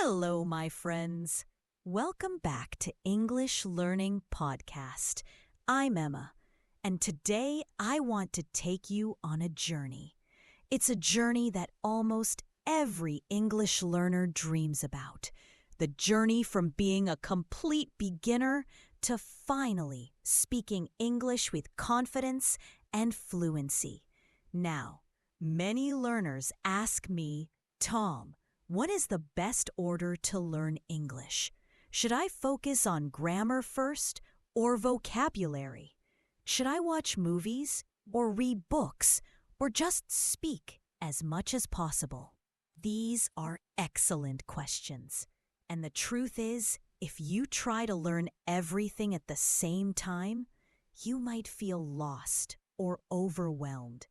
Hello, my friends. Welcome back to English Learning Podcast. I'm Emma, and today I want to take you on a journey. It's a journey that almost every English learner dreams about. The journey from being a complete beginner to finally speaking English with confidence and fluency. Now, many learners ask me, Tom, what is the best order to learn English? Should I focus on grammar first or vocabulary? Should I watch movies or read books or just speak as much as possible? These are excellent questions. And the truth is, if you try to learn everything at the same time, you might feel lost or overwhelmed.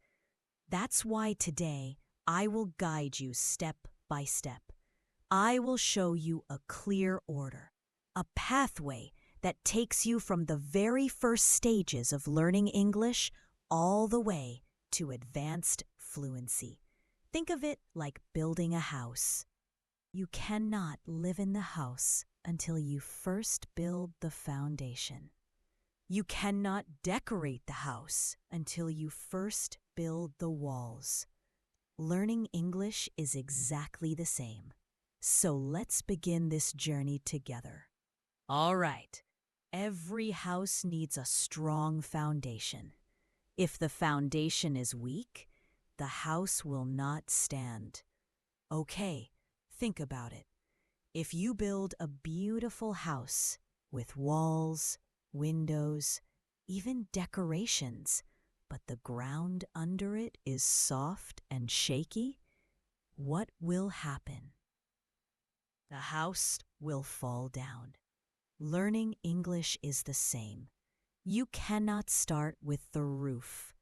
That's why today I will guide you step by step. I will show you a clear order, a pathway that takes you from the very first stages of learning English all the way to advanced fluency. Think of it like building a house. You cannot live in the house until you first build the foundation. You cannot decorate the house until you first build the walls. Learning English is exactly the same. So let's begin this journey together. All right, every house needs a strong foundation. If the foundation is weak, the house will not stand. Okay, think about it. If you build a beautiful house with walls, windows, even decorations, but the ground under it is soft and shaky, what will happen? The house will fall down. Learning English is the same. You cannot start with the roof.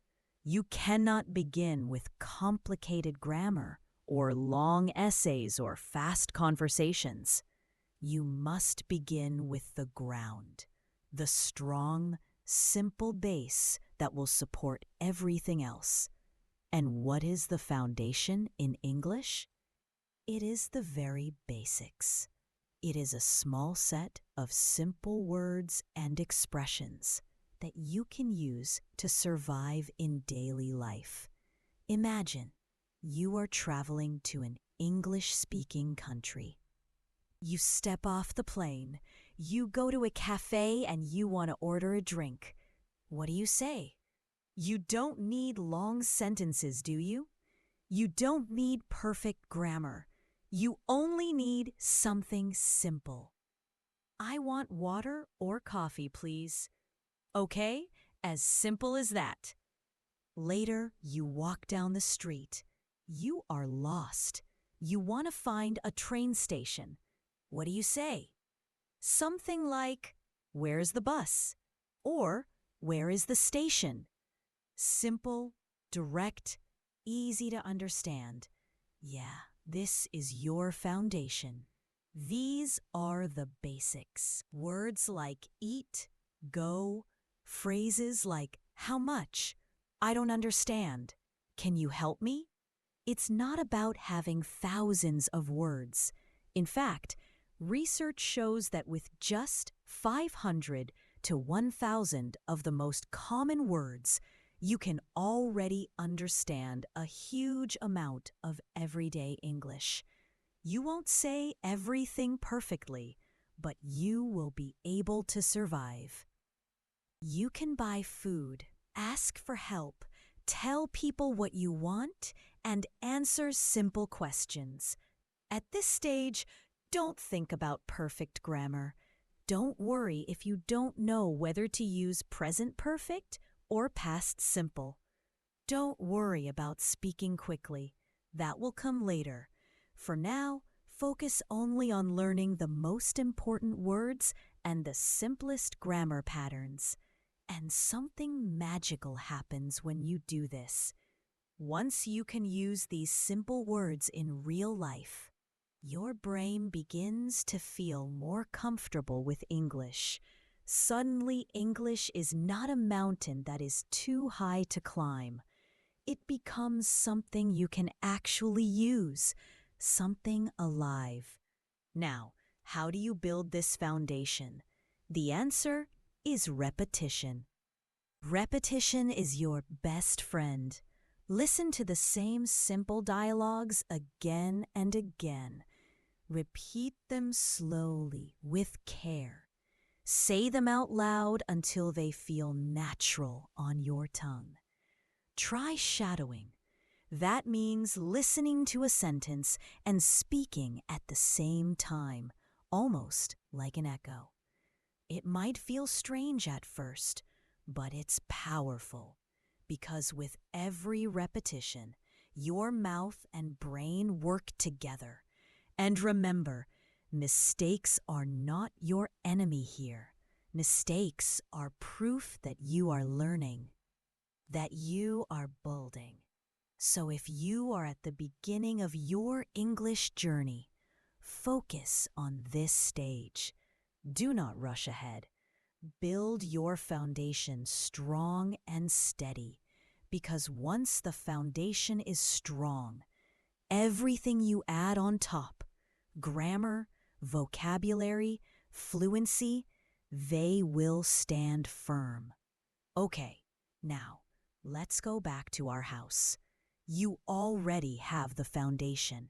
You cannot begin with complicated grammar or long essays or fast conversations. You must begin with the ground, the strong, simple base that will support everything else. And what is the foundation in English? It is the very basics. It is a small set of simple words and expressions that you can use to survive in daily life. Imagine you are traveling to an English-speaking country. You step off the plane, you go to a cafe and you want to order a drink. What do you say? You don't need long sentences, do you? You don't need perfect grammar. You only need something simple. I want water or coffee, please. Okay, as simple as that. Later, you walk down the street. You are lost. You want to find a train station. What do you say? Something like, "Where's the bus?" Or, "Where is the station?" Simple, direct, easy to understand. Yeah, this is your foundation. These are the basics. Words like eat, go, phrases like how much, I don't understand, can you help me? It's not about having thousands of words. In fact, research shows that with just 500 to 1,000 of the most common words, you can already understand a huge amount of everyday English. You won't say everything perfectly, but you will be able to survive. You can buy food, ask for help, tell people what you want, and answer simple questions. At this stage, don't think about perfect grammar. Don't worry if you don't know whether to use present perfect or past simple. Don't worry about speaking quickly. That will come later. For now, focus only on learning the most important words and the simplest grammar patterns. And something magical happens when you do this. Once you can use these simple words in real life, your brain begins to feel more comfortable with English. Suddenly, English is not a mountain that is too high to climb. It becomes something you can actually use, something alive. Now, how do you build this foundation? The answer is repetition. Repetition is your best friend. Listen to the same simple dialogues again and again. Repeat them slowly with care. Say them out loud until they feel natural on your tongue. Try shadowing. That means listening to a sentence and speaking at the same time, almost like an echo. It might feel strange at first, but it's powerful because with every repetition, your mouth and brain work together. And remember, mistakes are not your enemy here. Mistakes are proof that you are learning, that you are building. So if you are at the beginning of your English journey, focus on this stage. Do not rush ahead. Build your foundation strong and steady, because once the foundation is strong, everything you add on top, grammar, vocabulary, fluency, they will stand firm. Okay, now let's go back to our house. You already have the foundation.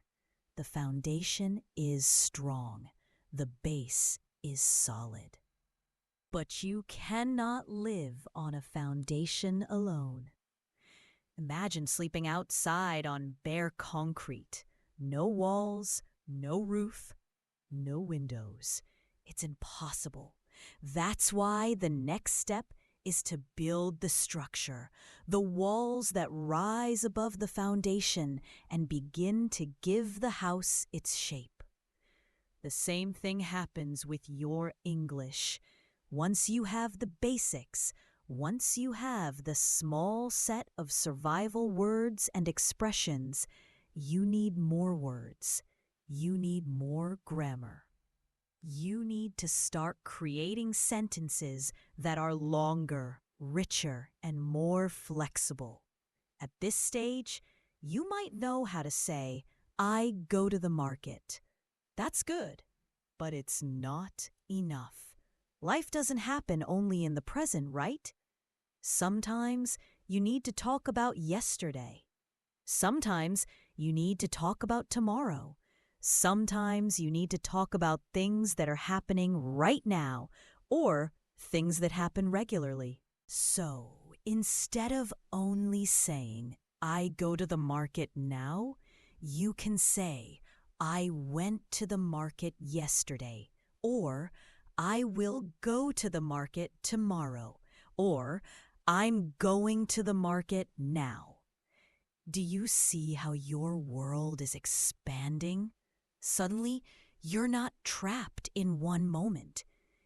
The foundation is strong. The base is solid. But you cannot live on a foundation alone. Imagine sleeping outside on bare concrete. No walls, no roof, no windows. It's impossible. That's why the next step is to build the structure, the walls that rise above the foundation and begin to give the house its shape. The same thing happens with your English. Once you have the basics, once you have the small set of survival words and expressions, you need more words. You need more grammar. You need to start creating sentences that are longer, richer, and more flexible. At this stage, you might know how to say, I go to the market. That's good, but it's not enough. Life doesn't happen only in the present, right? Sometimes you need to talk about yesterday. Sometimes you need to talk about tomorrow. Sometimes you need to talk about things that are happening right now or things that happen regularly. So instead of only saying, I go to the market now, you can say, I went to the market yesterday, or I will go to the market tomorrow, or I'm going to the market now. Do you see how your world is expanding? Suddenly, you're not trapped in one moment.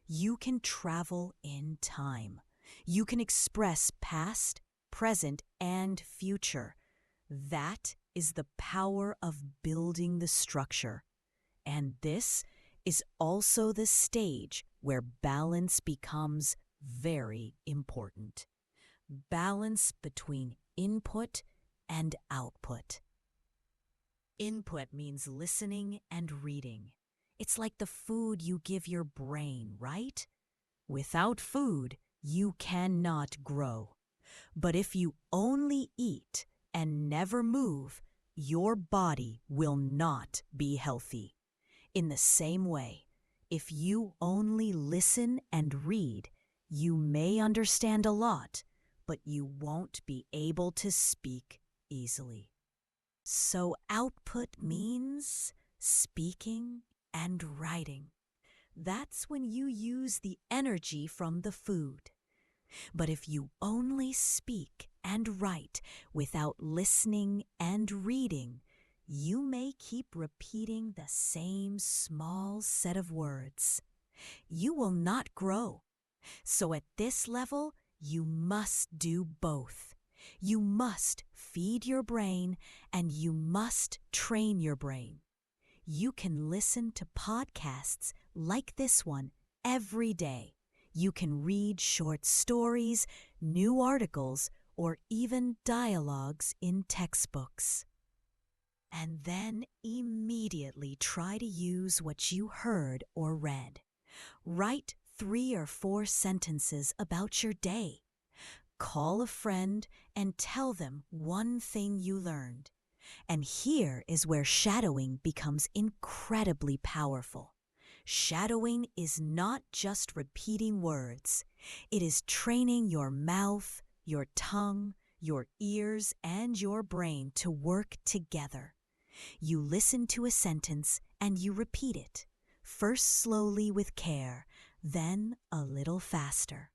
You can travel in time. You can express past, present, and future. That is the power of building the structure. And this is also the stage where balance becomes very important. Balance between input and output. Input means listening and reading. It's like the food you give your brain, right? Without food, you cannot grow. But if you only eat and never move, your body will not be healthy. In the same way, if you only listen and read, you may understand a lot, but you won't be able to speak easily. So output means speaking and writing. That's when you use the energy from the food. But if you only speak and write without listening and reading, you may keep repeating the same small set of words. You will not grow. So at this level, you must do both. You must feed your brain and you must train your brain. You can listen to podcasts like this one every day. You can read short stories, new articles, or even dialogues in textbooks. and then immediately try to use what you heard or read. Write 3 or 4 sentences about your day. Call a friend and tell them one thing you learned. And here is where shadowing becomes incredibly powerful. Shadowing is not just repeating words. It is training your mouth, your tongue, your ears, and your brain to work together. You listen to a sentence and you repeat it, first slowly with care, then a little faster.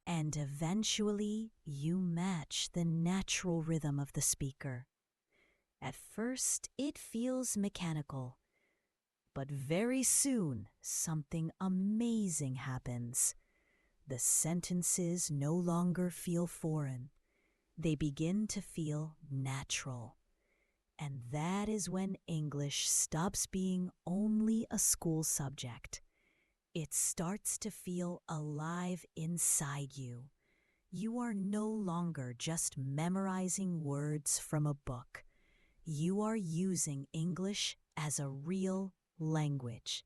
And eventually you match the natural rhythm of the speaker. At first, it feels mechanical, but very soon something amazing happens. The sentences no longer feel foreign. They begin to feel natural. And that is when English stops being only a school subject. It starts to feel alive inside you. You are no longer just memorizing words from a book. You are using English as a real language.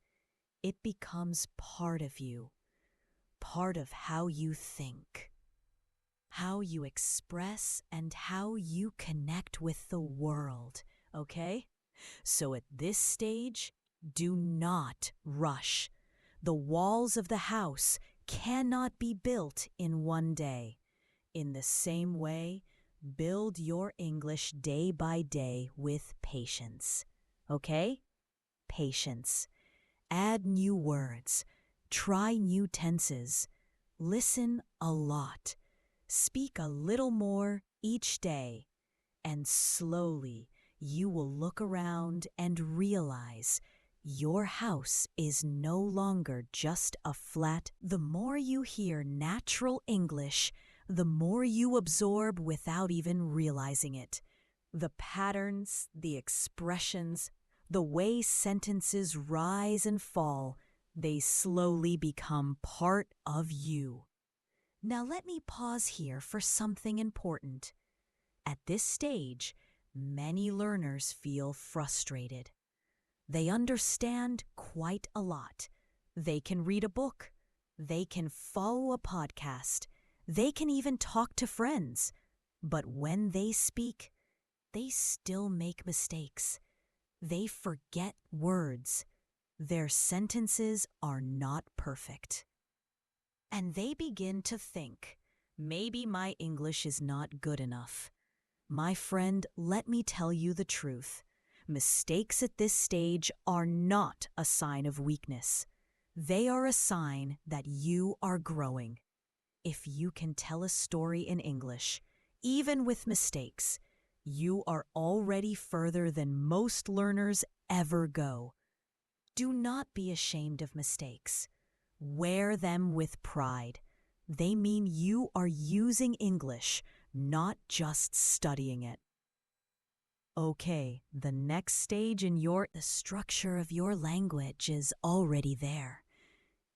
It becomes part of you, part of how you think, how you express, and how you connect with the world, okay? So at this stage, do not rush. The walls of the house cannot be built in one day. In the same way, build your English day by day with patience. Okay? Patience. Add new words. Try new tenses. Listen a lot. Speak a little more each day. And slowly, you will look around and realize your house is no longer just a flat. The more you hear natural English, the more you absorb without even realizing it. The patterns, the expressions, the way sentences rise and fall, they slowly become part of you. Now let me pause here for something important. At this stage, many learners feel frustrated. They understand quite a lot. They can read a book. They can follow a podcast. They can even talk to friends. But when they speak, they still make mistakes. They forget words. Their sentences are not perfect. And they begin to think, maybe my English is not good enough. My friend, let me tell you the truth. Mistakes at this stage are not a sign of weakness. They are a sign that you are growing. If you can tell a story in English, even with mistakes, you are already further than most learners ever go. Do not be ashamed of mistakes. Wear them with pride. They mean you are using English, not just studying it. Okay, the next stage in the structure of your language is already there.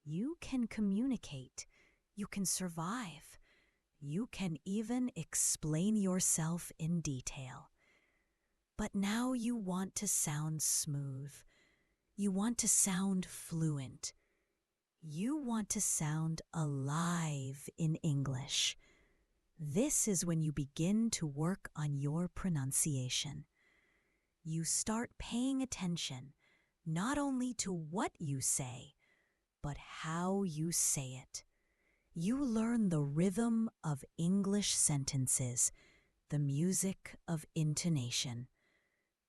You can communicate. You can survive. You can even explain yourself in detail. But now you want to sound smooth. You want to sound fluent. You want to sound alive in English. This is when you begin to work on your pronunciation. You start paying attention not only to what you say, but how you say it. You learn the rhythm of English sentences, the music of intonation,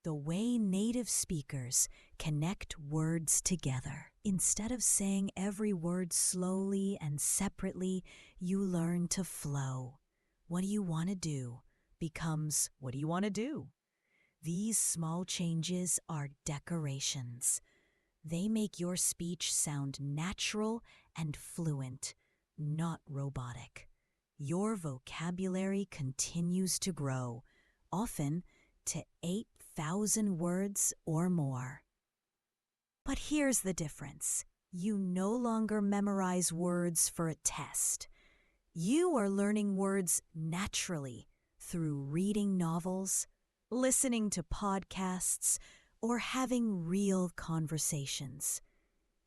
the way native speakers connect words together. Instead of saying every word slowly and separately, you learn to flow. What do you want to do becomes, what do you want to do? These small changes are decorations. They make your speech sound natural and fluent, not robotic. Your vocabulary continues to grow, often to 8,000 words or more. But here's the difference. You no longer memorize words for a test. You are learning words naturally through reading novels, listening to podcasts, or having real conversations.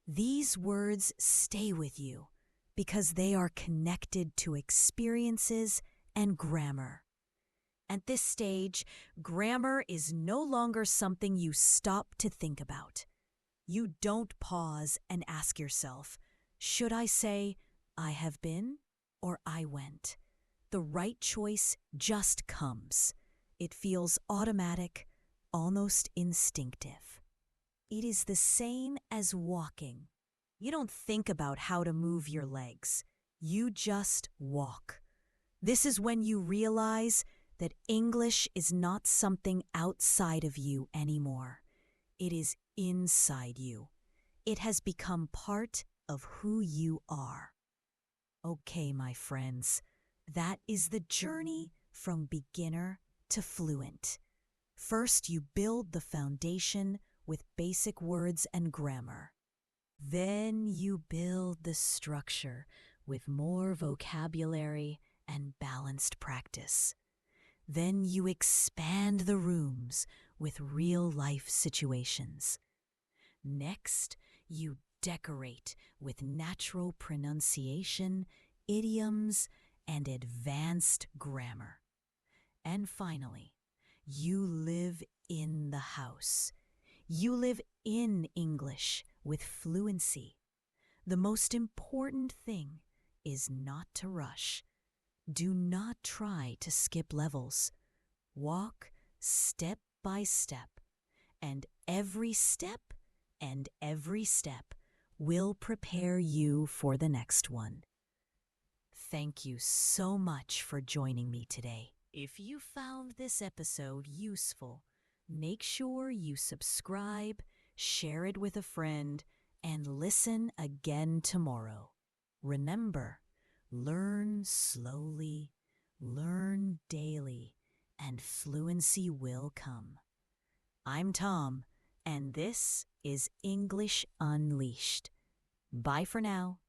These words stay with you because they are connected to experiences and grammar. At this stage, grammar is no longer something you stop to think about. You don't pause and ask yourself, should I say, I have been or I went? The right choice just comes. It feels automatic, almost instinctive. It is the same as walking. You don't think about how to move your legs. You just walk. This is when you realize that English is not something outside of you anymore. It is inside you. It has become part of who you are. Okay, my friends, that is the journey from beginner to fluent. First, you build the foundation with basic words and grammar. Then you build the structure with more vocabulary and balanced practice. Then you expand the rooms with real-life situations. Next, you decorate with natural pronunciation, idioms, and advanced grammar. And finally, you live in the house. You live in English with fluency. The most important thing is not to rush. Do not try to skip levels. Walk step by step, and every step will prepare you for the next one. Thank you so much for joining me today. If you found this episode useful, make sure you subscribe, share it with a friend, and listen again tomorrow. Remember, learn slowly, learn daily, and fluency will come. I'm Tom, and this is English Unleashed. Bye for now.